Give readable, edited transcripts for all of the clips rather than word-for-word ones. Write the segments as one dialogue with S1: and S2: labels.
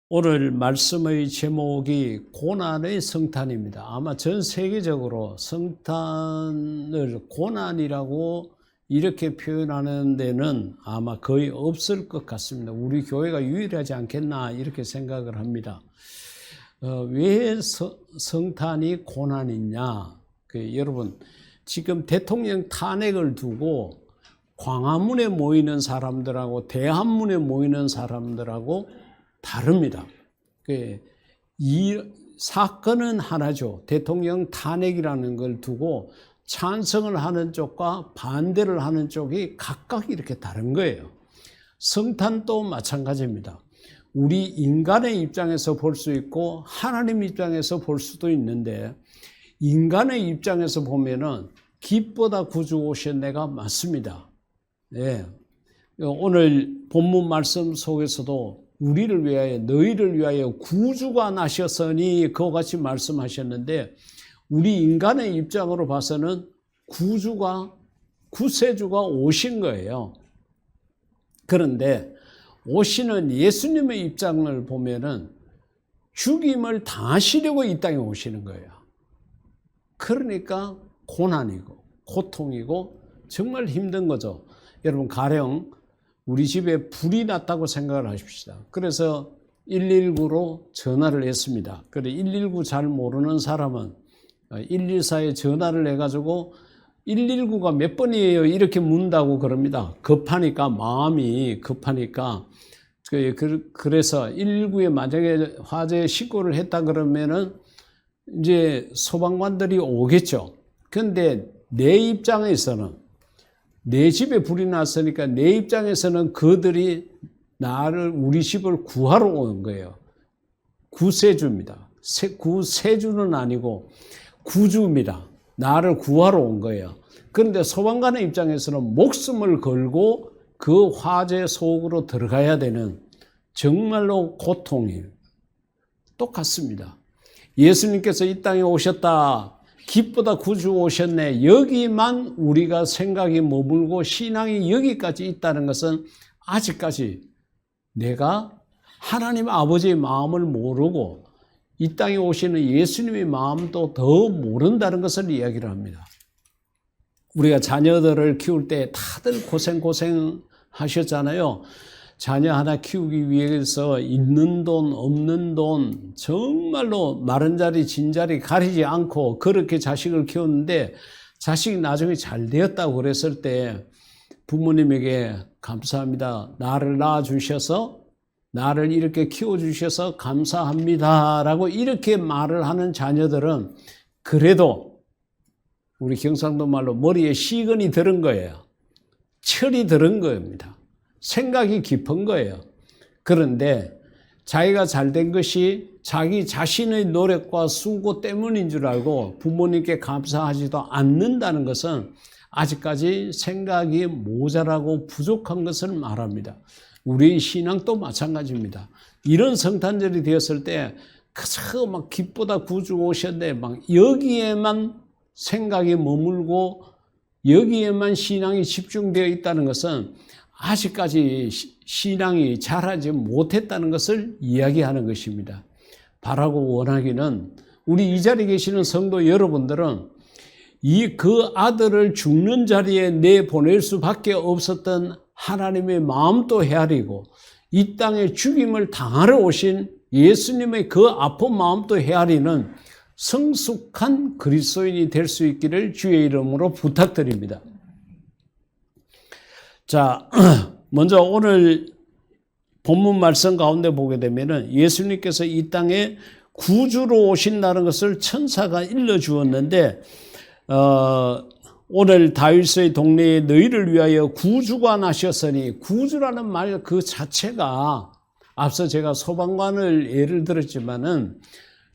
S1: 오늘 말씀의 제목이 고난의 성탄입니다. 아마 전 세계적으로 성탄을 고난이라고 이렇게 표현하는 데는 아마 거의 없을 것 같습니다. 우리 교회가 유일하지 않겠나 이렇게 생각을 합니다. 왜 성탄이 고난이냐? 여러분 지금 대통령 탄핵을 두고 광화문에 모이는 사람들하고 대한문에 모이는 사람들하고 다릅니다. 이 사건은 하나죠. 대통령 탄핵이라는 걸 두고 찬성을 하는 쪽과 반대를 하는 쪽이 각각 이렇게 다른 거예요. 성탄도 마찬가지입니다. 우리 인간의 입장에서 볼 수 있고 하나님 입장에서 볼 수도 있는데, 인간의 입장에서 보면은 기쁘다 구주 오신 내가 맞습니다. 네. 오늘 본문 말씀 속에서도 우리를 위하여 너희를 위하여 구주가 나셨으니 그와 같이 말씀하셨는데, 우리 인간의 입장으로 봐서는 구세주가 오신 거예요. 그런데 오시는 예수님의 입장을 보면은 죽임을 당하시려고 이 땅에 오시는 거예요. 그러니까 고난이고 고통이고 정말 힘든 거죠. 여러분, 가령 우리 집에 불이 났다고 생각을 하십시다. 그래서 119로 전화를 했습니다. 그래 119 잘 모르는 사람은 114에 전화를 해가지고 119가 몇 번이에요? 이렇게 묻는다고 그럽니다. 급하니까, 마음이 급하니까. 그래서 119에 만약에 화재 신고를 했다 그러면은 이제 소방관들이 오겠죠. 근데 내 입장에서는, 내 집에 불이 났으니까 내 입장에서는 그들이 우리 집을 구하러 오는 거예요. 구세주입니다. 구세주는 아니고 구주입니다. 나를 구하러 온 거예요. 그런데 소방관의 입장에서는 목숨을 걸고 그 화재 속으로 들어가야 되는 정말로 고통이 똑같습니다. 예수님께서 이 땅에 오셨다. 기쁘다 구주 오셨네. 여기만 우리가 생각이 머물고 신앙이 여기까지 있다는 것은 아직까지 내가 하나님 아버지의 마음을 모르고 이 땅에 오시는 예수님의 마음도 더 모른다는 것을 이야기를 합니다. 우리가 자녀들을 키울 때 다들 고생하셨잖아요. 자녀 하나 키우기 위해서 있는 돈 없는 돈 정말로 마른 자리 진 자리 가리지 않고 그렇게 자식을 키웠는데, 자식이 나중에 잘 되었다고 그랬을 때 부모님에게 감사합니다. 나를 낳아주셔서, 나를 이렇게 키워주셔서 감사합니다 라고 이렇게 말을 하는 자녀들은 그래도 우리 경상도 말로 머리에 시건이 들은 거예요. 철이 들은 겁니다. 생각이 깊은 거예요. 그런데 자기가 잘된 것이 자기 자신의 노력과 수고 때문인 줄 알고 부모님께 감사하지도 않는다는 것은 아직까지 생각이 모자라고 부족한 것을 말합니다. 우리의 신앙도 마찬가지입니다. 이런 성탄절이 되었을 때 그저 막 기쁘다 구주 오셨네, 막 여기에만 생각이 머물고 여기에만 신앙이 집중되어 있다는 것은 아직까지 신앙이 자라지 못했다는 것을 이야기하는 것입니다. 바라고 원하기는 우리 이 자리에 계시는 성도 여러분들은 그 아들을 죽는 자리에 내보낼 수밖에 없었던 하나님의 마음도 헤아리고 이 땅에 죽임을 당하러 오신 예수님의 그 아픈 마음도 헤아리는 성숙한 그리스도인이 될 수 있기를 주의 이름으로 부탁드립니다. 자, 먼저 오늘 본문 말씀 가운데 보게 되면은 예수님께서 이 땅에 구주로 오신다는 것을 천사가 일러주었는데, 오늘 다윗의 동네에 너희를 위하여 구주가 나셨으니, 구주라는 말 그 자체가 앞서 제가 소방관을 예를 들었지만은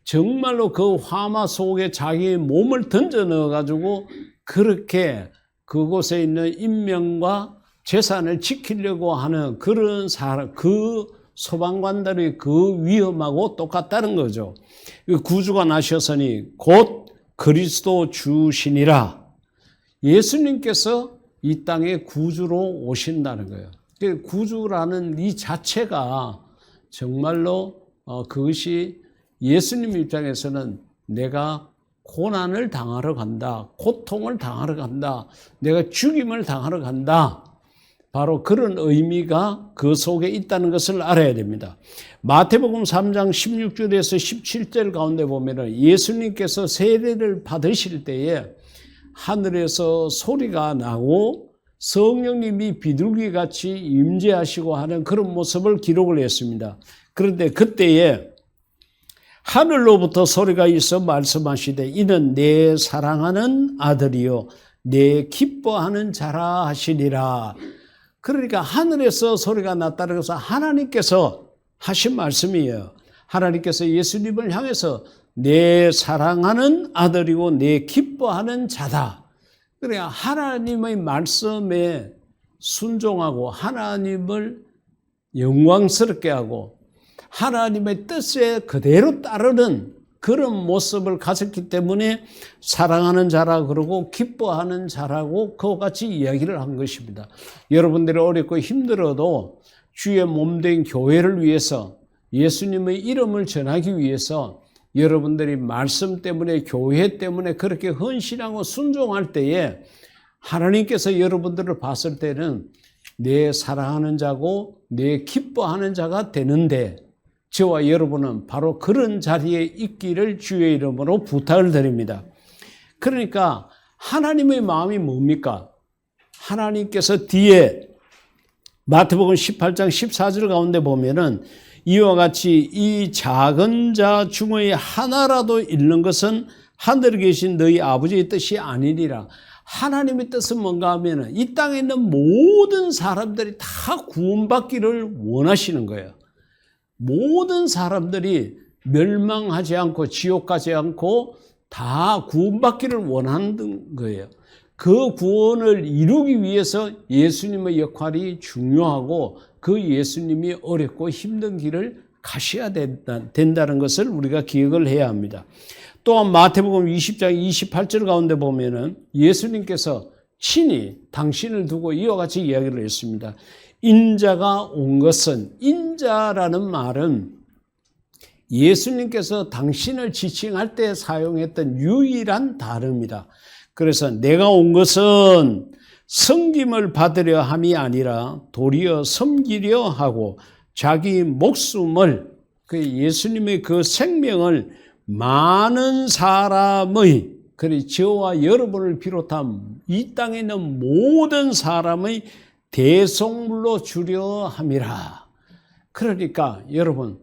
S1: 정말로 그 화마 속에 자기의 몸을 던져 넣어가지고 그렇게 그곳에 있는 인명과 재산을 지키려고 하는 그런 사람, 그 소방관들의 그 위험하고 똑같다는 거죠. 구주가 나셨으니 곧 그리스도 주시니라. 예수님께서 이 땅에 구주로 오신다는 거예요. 구주라는 이 자체가 정말로 그것이 예수님 입장에서는 내가 고난을 당하러 간다, 고통을 당하러 간다, 내가 죽임을 당하러 간다. 바로 그런 의미가 그 속에 있다는 것을 알아야 됩니다. 마태복음 3장 16절에서 17절 가운데 보면은 예수님께서 세례를 받으실 때에 하늘에서 소리가 나고 성령님이 비둘기같이 임재하시고 하는 그런 모습을 기록을 했습니다. 그런데 그때에 하늘로부터 소리가 있어 말씀하시되 이는 내 사랑하는 아들이요 내 기뻐하는 자라 하시니라. 그러니까 하늘에서 소리가 났다는 것은 하나님께서 하신 말씀이에요. 하나님께서 예수님을 향해서 내 사랑하는 아들이고 내 기뻐하는 자다. 그러니까 하나님의 말씀에 순종하고 하나님을 영광스럽게 하고 하나님의 뜻에 그대로 따르는 그런 모습을 가졌기 때문에 사랑하는 자라 그러고 기뻐하는 자라고 그와 같이 이야기를 한 것입니다. 여러분들이 어렵고 힘들어도 주의 몸된 교회를 위해서 예수님의 이름을 전하기 위해서 여러분들이 말씀 때문에 교회 때문에 그렇게 헌신하고 순종할 때에 하나님께서 여러분들을 봤을 때는 내 사랑하는 자고 내 기뻐하는 자가 되는데 저와 여러분은 바로 그런 자리에 있기를 주의 이름으로 부탁을 드립니다. 그러니까 하나님의 마음이 뭡니까? 하나님께서 뒤에 마태복음 18장 14절 가운데 보면은 이와 같이 이 작은 자 중의 하나라도 잃는 것은 하늘에 계신 너희 아버지의 뜻이 아니니라. 하나님의 뜻은 뭔가 하면은 이 땅에 있는 모든 사람들이 다 구원받기를 원하시는 거예요. 모든 사람들이 멸망하지 않고 지옥 가지 않고 다 구원받기를 원하는 거예요. 그 구원을 이루기 위해서 예수님의 역할이 중요하고 그 예수님이 어렵고 힘든 길을 가셔야 된다는 것을 우리가 기억을 해야 합니다. 또한 마태복음 20장 28절 가운데 보면은 예수님께서 친히 당신을 두고 이와 같이 이야기를 했습니다. 인자가 온 것은, 인자라는 말은 예수님께서 당신을 지칭할 때 사용했던 유일한 단어입니다. 그래서 내가 온 것은 섬김을 받으려 함이 아니라 도리어 섬기려 하고 자기 목숨을, 그 예수님의 그 생명을 많은 사람의, 그리고 저와 여러분을 비롯한 이 땅에 있는 모든 사람의 대속물로 주려 함이라. 그러니까 여러분,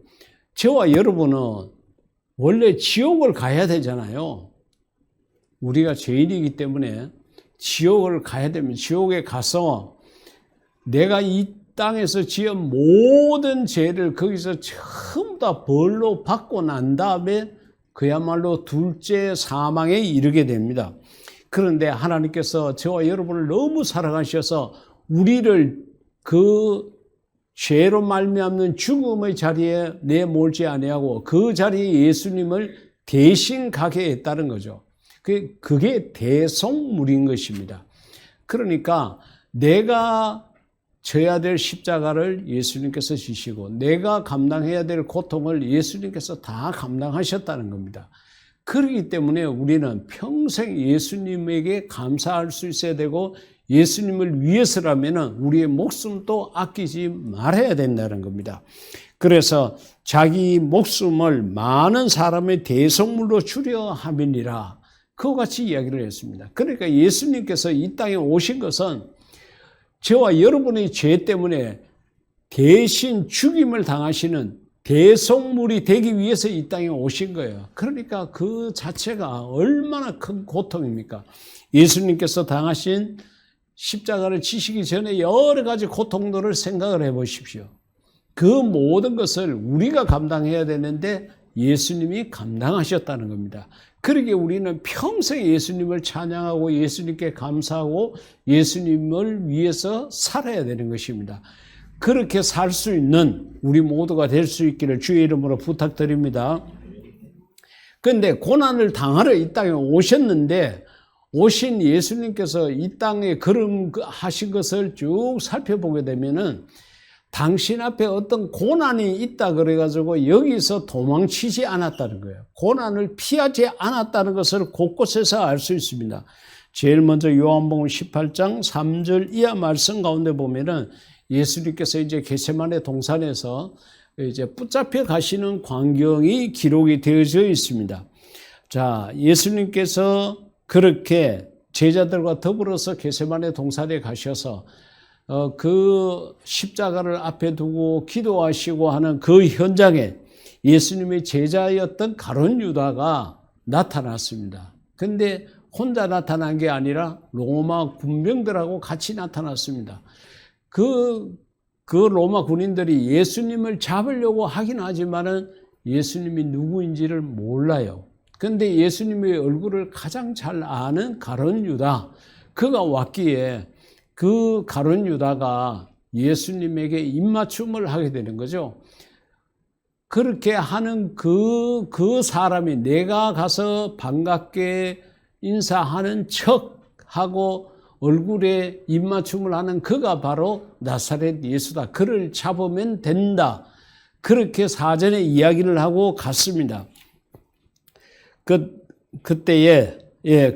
S1: 저와 여러분은 원래 지옥을 가야 되잖아요. 우리가 죄인이기 때문에 지옥을 가야 되면 지옥에 가서 내가 이 땅에서 지은 모든 죄를 거기서 전부 다 벌로 받고 난 다음에 그야말로 둘째 사망에 이르게 됩니다. 그런데 하나님께서 저와 여러분을 너무 사랑하셔서 우리를 그 죄로 말미암는 죽음의 자리에 내몰지 아니하고 그 자리에 예수님을 대신 가게 했다는 거죠. 그게 대속물인 것입니다. 그러니까 내가 져야 될 십자가를 예수님께서 지시고 내가 감당해야 될 고통을 예수님께서 다 감당하셨다는 겁니다. 그렇기 때문에 우리는 평생 예수님에게 감사할 수 있어야 되고 예수님을 위해서라면 우리의 목숨도 아끼지 말아야 된다는 겁니다. 그래서 자기 목숨을 많은 사람의 대속물로 주려 함이니라. 그와 같이 이야기를 했습니다. 그러니까 예수님께서 이 땅에 오신 것은 저와 여러분의 죄 때문에 대신 죽임을 당하시는 대속물이 되기 위해서 이 땅에 오신 거예요. 그러니까 그 자체가 얼마나 큰 고통입니까? 예수님께서 당하신 십자가를 지시기 전에 여러 가지 고통들을 생각을 해 보십시오. 그 모든 것을 우리가 감당해야 되는데 예수님이 감당하셨다는 겁니다. 그러기에 우리는 평생 예수님을 찬양하고 예수님께 감사하고 예수님을 위해서 살아야 되는 것입니다. 그렇게 살 수 있는 우리 모두가 될 수 있기를 주의 이름으로 부탁드립니다. 그런데 고난을 당하러 이 땅에 오셨는데 오신 예수님께서 이 땅에 걸음하신 것을 쭉 살펴보게 되면은 당신 앞에 어떤 고난이 있다 그래가지고 여기서 도망치지 않았다는 거예요. 고난을 피하지 않았다는 것을 곳곳에서 알 수 있습니다. 제일 먼저 요한복음 18장 3절 이하 말씀 가운데 보면은 예수님께서 이제 겟세마네 동산에서 이제 붙잡혀 가시는 광경이 기록이 되어져 있습니다. 자, 예수님께서 그렇게 제자들과 더불어서 겟세마네 동산에 가셔서 그 십자가를 앞에 두고 기도하시고 하는 그 현장에 예수님의 제자였던 가룟 유다가 나타났습니다. 근데 혼자 나타난 게 아니라 로마 군병들하고 같이 나타났습니다. 그 로마 군인들이 예수님을 잡으려고 하긴 하지만은 예수님이 누구인지를 몰라요. 근데 예수님의 얼굴을 가장 잘 아는 가룟 유다, 그가 왔기에 그 가룟 유다가 예수님에게 입맞춤을 하게 되는 거죠. 그렇게 하는 그 사람이 내가 가서 반갑게 인사하는 척하고 얼굴에 입맞춤을 하는 그가 바로 나사렛 예수다. 그를 잡으면 된다. 그렇게 사전에 이야기를 하고 갔습니다. 그때에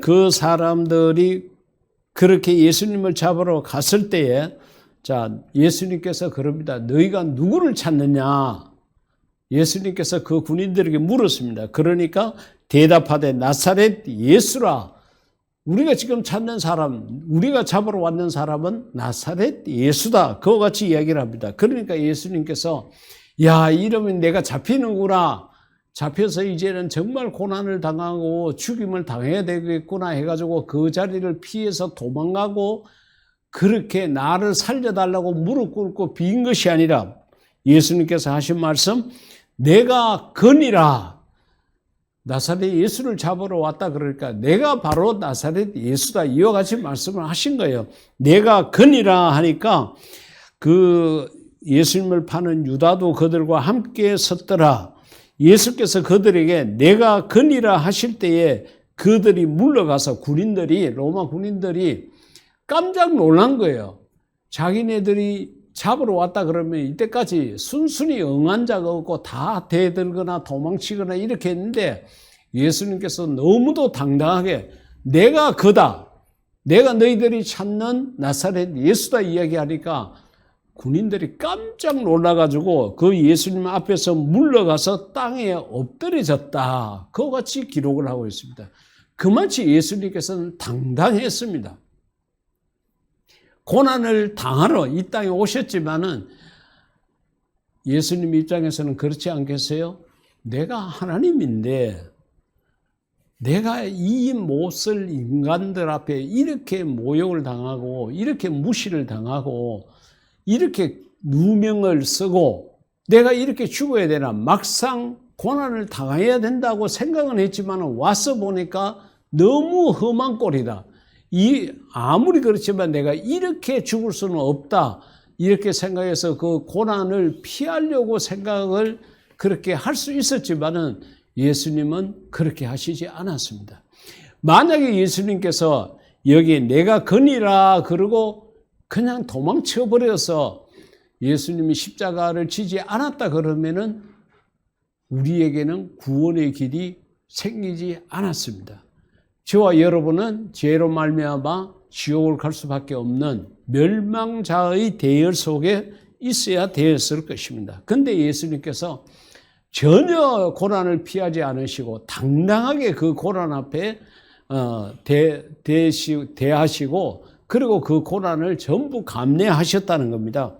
S1: 그 사람들이 그렇게 예수님을 잡으러 갔을 때에 자, 예수님께서 그럽니다. 너희가 누구를 찾느냐? 예수님께서 그 군인들에게 물었습니다. 그러니까 대답하되 나사렛 예수라. 우리가 지금 찾는 사람, 우리가 잡으러 왔는 사람은 나사렛 예수다. 그와 같이 이야기를 합니다. 그러니까 예수님께서 야, 이러면 내가 잡히는구나. 잡혀서 이제는 정말 고난을 당하고 죽임을 당해야 되겠구나 해가지고 그 자리를 피해서 도망가고 그렇게 나를 살려달라고 무릎 꿇고 빈 것이 아니라 예수님께서 하신 말씀, 내가 건이라. 나사렛 예수를 잡으러 왔다 그러니까 내가 바로 나사렛 예수다. 이와 같이 말씀을 하신 거예요. 내가 건이라 하니까 그 예수님을 파는 유다도 그들과 함께 섰더라. 예수께서 그들에게 내가 건이라 하실 때에 그들이 물러가서 로마 군인들이 깜짝 놀란 거예요. 자기네들이 잡으러 왔다 그러면 이때까지 순순히 응한 자가 없고 다 대들거나 도망치거나 이렇게 했는데 예수님께서 너무도 당당하게 내가 그다. 내가 너희들이 찾는 나사렛 예수다 이야기하니까 군인들이 깜짝 놀라가지고 그 예수님 앞에서 물러가서 땅에 엎드려졌다. 그와 같이 기록을 하고 있습니다. 그만치 예수님께서는 당당했습니다. 고난을 당하러 이 땅에 오셨지만은 예수님 입장에서는 그렇지 않겠어요? 내가 하나님인데 내가 이 못쓸 인간들 앞에 이렇게 모욕을 당하고 이렇게 무시를 당하고 이렇게 누명을 쓰고 내가 이렇게 죽어야 되나 막상 고난을 당해야 된다고 생각은 했지만 와서 보니까 너무 험한 꼴이다. 아무리 그렇지만 내가 이렇게 죽을 수는 없다. 이렇게 생각해서 그 고난을 피하려고 생각을 그렇게 할 수 있었지만은 예수님은 그렇게 하시지 않았습니다. 만약에 예수님께서 여기 내가 건이라 그러고 그냥 도망쳐 버려서 예수님이 십자가를 지지 않았다 그러면은 우리에게는 구원의 길이 생기지 않았습니다. 저와 여러분은 죄로 말미암아 지옥을 갈 수밖에 없는 멸망자의 대열 속에 있어야 되었을 것입니다. 근데 예수님께서 전혀 고난을 피하지 않으시고 당당하게 그 고난 앞에 대하시고 그리고 그 고난을 전부 감내하셨다는 겁니다.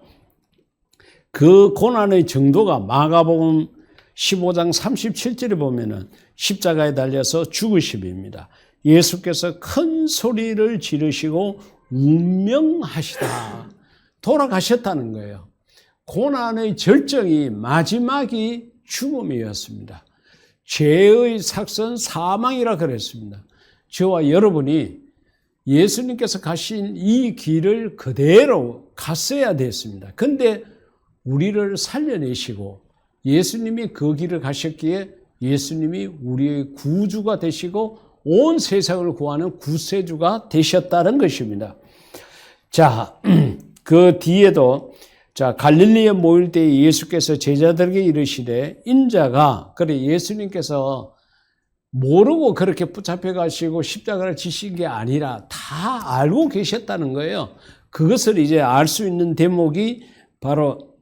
S1: 그 고난의 정도가 마가복음 15장 37절에 보면은 십자가에 달려서 죽으심입니다. 예수께서 큰 소리를 지르시고 운명하시다. 돌아가셨다는 거예요. 고난의 절정이 마지막이 죽음이었습니다. 죄의 삭선 사망이라 그랬습니다. 저와 여러분이 예수님께서 가신 이 길을 그대로 갔어야 됐습니다. 근데 우리를 살려내시고 예수님이 그 길을 가셨기에 예수님이 우리의 구주가 되시고 온 세상을 구하는 구세주가 되셨다는 것입니다. 자, 그 뒤에도 자, 갈릴리에 모일 때 예수께서 제자들에게 이르시되 인자가, 그래 예수님께서 모르고 그렇게 붙잡혀 가시고 십자가를 지신 게 아니라 다 알고 계셨다는 거예요. 그것을 이제 알 수 있는 대목이 바로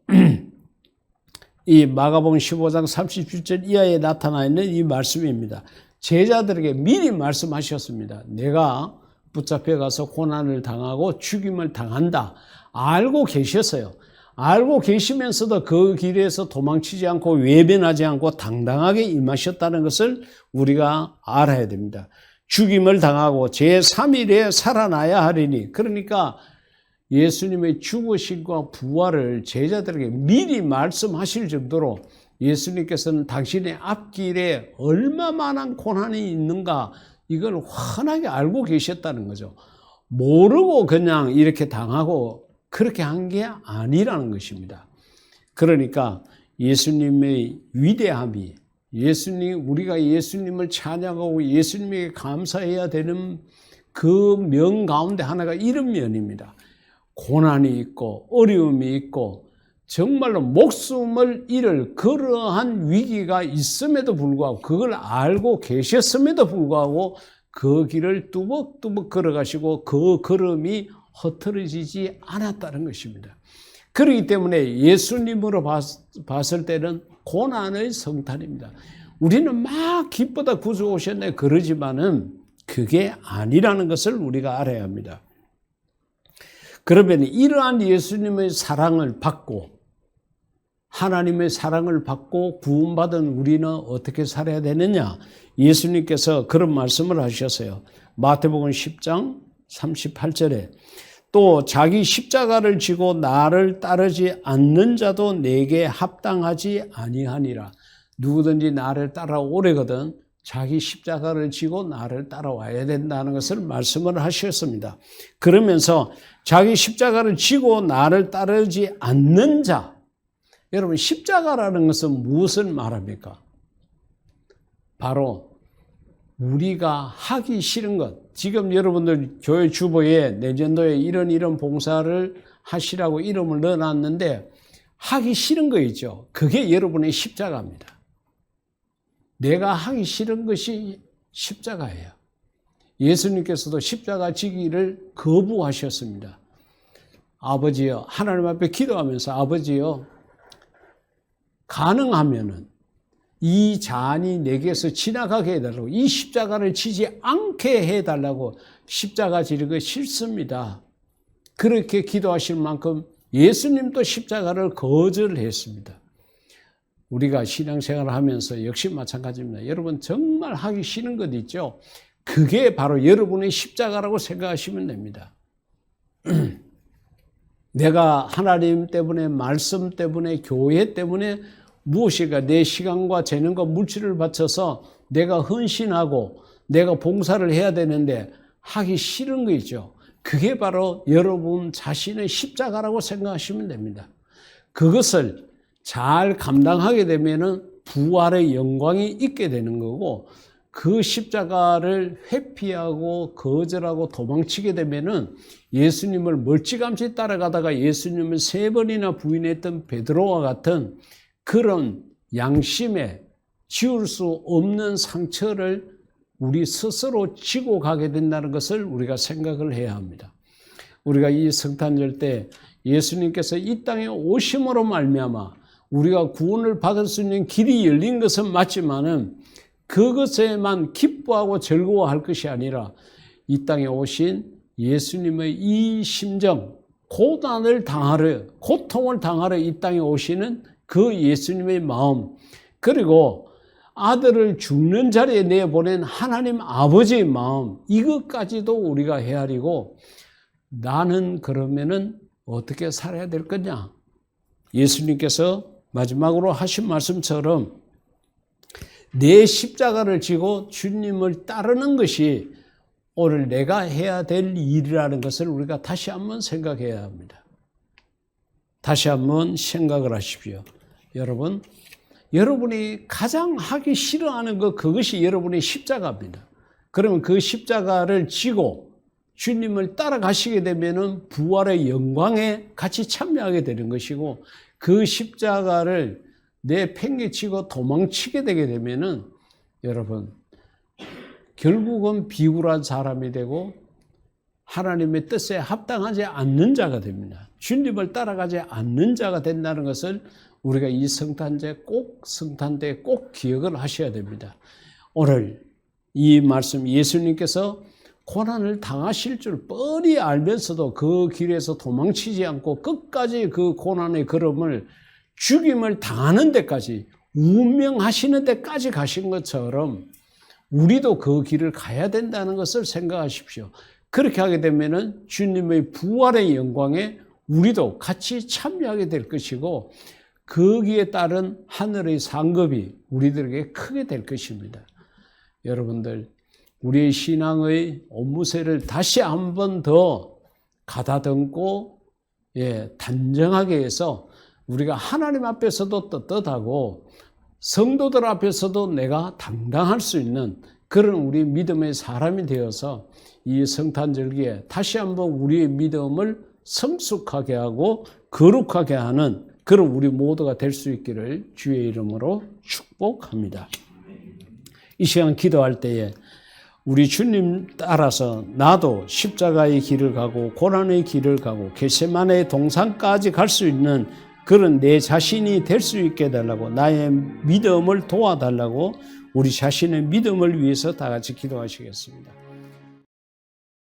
S1: 이 마가복음 15장 37절 이하에 나타나 있는 이 말씀입니다. 제자들에게 미리 말씀하셨습니다. 내가 붙잡혀 가서 고난을 당하고 죽임을 당한다. 알고 계셨어요. 알고 계시면서도 그 길에서 도망치지 않고 외면하지 않고 당당하게 임하셨다는 것을 우리가 알아야 됩니다. 죽임을 당하고 제3일에 살아나야 하리니, 그러니까 예수님의 죽으심과 부활을 제자들에게 미리 말씀하실 정도로 예수님께서는 당신의 앞길에 얼마만한 고난이 있는가 이걸 환하게 알고 계셨다는 거죠. 모르고 그냥 이렇게 당하고 그렇게 한 게 아니라는 것입니다. 그러니까 예수님의 위대함이, 우리가 예수님을 찬양하고 예수님에게 감사해야 되는 그 면 가운데 하나가 이런 면입니다. 고난이 있고 어려움이 있고 정말로 목숨을 잃을 그러한 위기가 있음에도 불구하고, 그걸 알고 계셨음에도 불구하고 그 길을 뚜벅뚜벅 걸어가시고 그 걸음이 흐트러지지 않았다는 것입니다. 그렇기 때문에 예수님으로 봤을 때는 고난의 성탄입니다. 우리는 막 기쁘다 구주 오셨네 그러지만은 그게 아니라는 것을 우리가 알아야 합니다. 그러면 이러한 예수님의 사랑을 받고 하나님의 사랑을 받고 구원받은 우리는 어떻게 살아야 되느냐? 예수님께서 그런 말씀을 하셨어요. 마태복음 10장 38절에 또 자기 십자가를 지고 나를 따르지 않는 자도 내게 합당하지 아니하니라. 누구든지 나를 따라오려거든 자기 십자가를 지고 나를 따라와야 된다는 것을 말씀을 하셨습니다. 그러면서 자기 십자가를 지고 나를 따르지 않는 자, 여러분 십자가라는 것은 무엇을 말합니까? 바로 우리가 하기 싫은 것. 지금 여러분들 교회 주보에 내년도에 이런 봉사를 하시라고 이름을 넣어놨는데 하기 싫은 거 있죠. 그게 여러분의 십자가입니다. 내가 하기 싫은 것이 십자가예요. 예수님께서도 십자가 지기를 거부하셨습니다. 아버지여, 하나님 앞에 기도하면서 아버지여, 가능하면은 이 잔이 내게서 지나가게 해달라고, 이 십자가를 지지 않게 해달라고, 십자가 지는 거 싫습니다. 그렇게 기도하실 만큼 예수님도 십자가를 거절했습니다. 우리가 신앙생활을 하면서 역시 마찬가지입니다. 여러분 정말 하기 싫은 것 있죠? 그게 바로 여러분의 십자가라고 생각하시면 됩니다. 내가 하나님 때문에, 말씀 때문에, 교회 때문에 무엇인가 내 시간과 재능과 물질을 바쳐서 내가 헌신하고 내가 봉사를 해야 되는데 하기 싫은 거 있죠. 그게 바로 여러분 자신의 십자가라고 생각하시면 됩니다. 그것을 잘 감당하게 되면은 부활의 영광이 있게 되는 거고, 그 십자가를 회피하고 거절하고 도망치게 되면은 예수님을 멀찌감치 따라가다가 예수님을 3번이나 부인했던 베드로와 같은 그런 양심에 지울 수 없는 상처를 우리 스스로 지고 가게 된다는 것을 우리가 생각을 해야 합니다. 우리가 이 성탄절 때 예수님께서 이 땅에 오심으로 말미암아 우리가 구원을 받을 수 있는 길이 열린 것은 맞지만은 그것에만 기뻐하고 즐거워할 것이 아니라 이 땅에 오신 예수님의 이 심정, 고난을 당하려, 고통을 당하려 이 땅에 오시는 그 예수님의 마음, 그리고 아들을 죽는 자리에 내보낸 하나님 아버지의 마음, 이것까지도 우리가 헤아리고 나는 그러면은 어떻게 살아야 될 거냐? 예수님께서 마지막으로 하신 말씀처럼 내 십자가를 지고 주님을 따르는 것이 오늘 내가 해야 될 일이라는 것을 우리가 다시 한번 생각해야 합니다. 다시 한번 생각을 하십시오. 여러분, 여러분이 가장 하기 싫어하는 것, 그것이 여러분의 십자가입니다. 그러면 그 십자가를 지고 주님을 따라가시게 되면은 부활의 영광에 같이 참여하게 되는 것이고, 그 십자가를 내팽개치고 도망치게 되게 되면은 여러분 결국은 비굴한 사람이 되고 하나님의 뜻에 합당하지 않는 자가 됩니다. 주님을 따라가지 않는 자가 된다는 것을 우리가 이 성탄때 꼭 기억을 하셔야 됩니다. 오늘 이 말씀, 예수님께서 고난을 당하실 줄 뻔히 알면서도 그 길에서 도망치지 않고 끝까지 그 고난의 걸음을 죽임을 당하는 데까지, 운명하시는 데까지 가신 것처럼 우리도 그 길을 가야 된다는 것을 생각하십시오. 그렇게 하게 되면은 주님의 부활의 영광에 우리도 같이 참여하게 될 것이고, 거기에 따른 하늘의 상급이 우리들에게 크게 될 것입니다. 여러분들, 우리의 신앙의 옷무새를 다시 한 번 더 가다듬고 단정하게 해서 우리가 하나님 앞에서도 떳떳하고 성도들 앞에서도 내가 당당할 수 있는 그런 우리 믿음의 사람이 되어서 이 성탄절기에 다시 한번 우리의 믿음을 성숙하게 하고 거룩하게 하는 그런 우리 모두가 될 수 있기를 주의 이름으로 축복합니다. 이 시간 기도할 때에 우리 주님 따라서 나도 십자가의 길을 가고 고난의 길을 가고 겟세마네의 동산까지 갈 수 있는 그런 내 자신이 될 수 있게 해달라고, 나의 믿음을 도와달라고 우리 자신의 믿음을 위해서 다 같이 기도하시겠습니다.